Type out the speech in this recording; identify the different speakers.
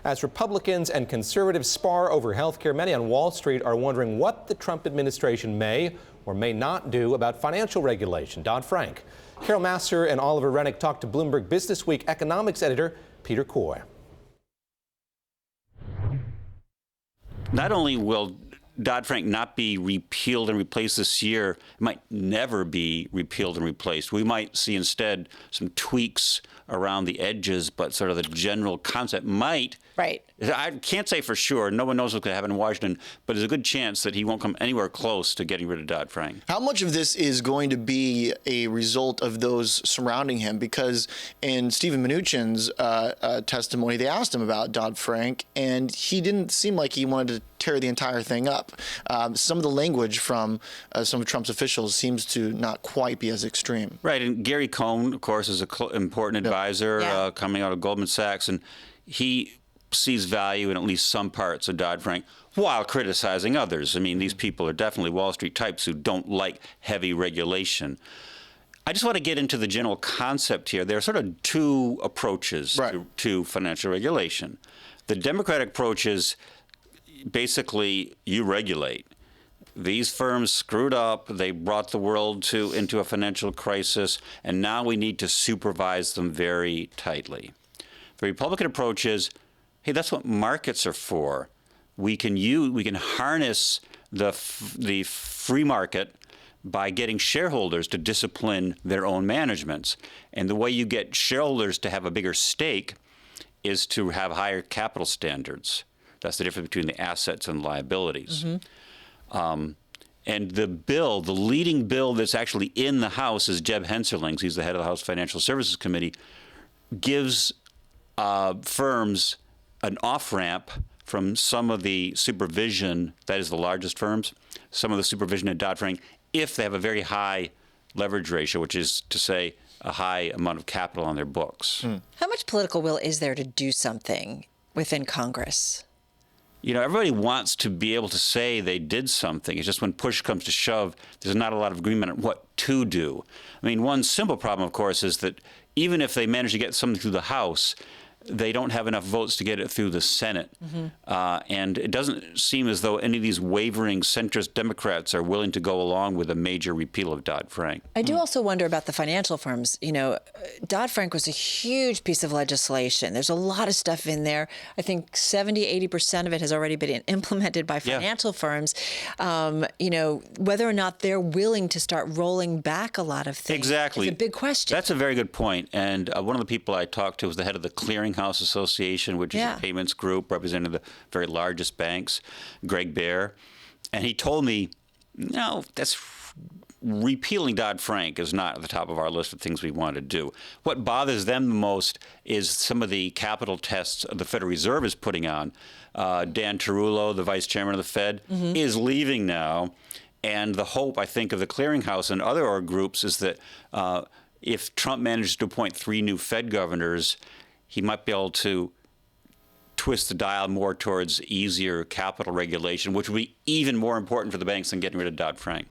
Speaker 1: As Republicans and conservatives spar over health care, many on Wall Street are wondering what the Trump administration may or may not do about financial regulation, Dodd-Frank. Carol Massar and Oliver Rennick talked to Bloomberg Businessweek economics editor Peter Coy.
Speaker 2: Not only will Dodd-Frank not be repealed and replaced this year, it might never be repealed and replaced. We might see instead some tweaks around the edges, but sort of the general concept might.
Speaker 3: Right.
Speaker 2: I can't say for sure. No one knows what's going to happen in Washington, but there's a good chance that he won't come anywhere close to getting rid of Dodd-Frank.
Speaker 4: How much of this is going to be a result of those surrounding him? Because in Stephen Mnuchin's testimony, they asked him about Dodd-Frank, and he didn't seem like he wanted to tear the entire thing up. Some of the language from some of Trump's officials seems to not quite be as extreme.
Speaker 2: Right, and Gary Cohn, of course, is an important advisor coming out of Goldman Sachs, and he sees value in at least some parts of Dodd-Frank while criticizing others. I mean, these people are definitely Wall Street types who don't like heavy regulation. I just want to get into the general concept here. There are sort of two approaches to financial regulation. The Democratic approach is basically you regulate. These firms screwed up. They brought the world into a financial crisis, and now we need to supervise them very tightly. The Republican approach is, hey, that's what markets are for. We can harness the free market by getting shareholders to discipline their own managements. And the way you get shareholders to have a bigger stake is to have higher capital standards. That's the difference between the assets and liabilities. And the leading bill that's actually in the House is Jeb Hensarling's. He's the head of the House Financial Services Committee. Gives firms an off-ramp from some of the supervision, that is the largest firms, some of the supervision at Dodd-Frank, if they have a very high leverage ratio, which is to say a high amount of capital on their books.
Speaker 3: How much political will is there to do something within Congress?
Speaker 2: You know, everybody wants to be able to say they did something. It's just when push comes to shove, there's not a lot of agreement on what to do. I mean, one simple problem, of course, is that even if they manage to get something through the House, they don't have enough votes to get it through the Senate. And it doesn't seem as though any of these wavering centrist Democrats are willing to go along with a major repeal of Dodd-Frank.
Speaker 3: I do also wonder about the financial firms. You know, Dodd-Frank was a huge piece of legislation. There's a lot of stuff in there. I think 70–80% of it has already been implemented by financial firms. You know, whether or not they're willing to start rolling back a lot of things is a big question.
Speaker 2: That's a very good point. And one of the people I talked to was the head of the Clearinghouse Association, which is a payments group representing the very largest banks, Greg Baer. And he told me, no, that's repealing Dodd-Frank is not at the top of our list of things we want to do. What bothers them the most is some of the capital tests the Federal Reserve is putting on. Dan Tarullo, the vice chairman of the Fed, is leaving now. And the hope, I think, of the Clearinghouse and other groups is that if Trump manages to appoint 3 new Fed governors, he might be able to twist the dial more towards easier capital regulation, which would be even more important for the banks than getting rid of Dodd-Frank.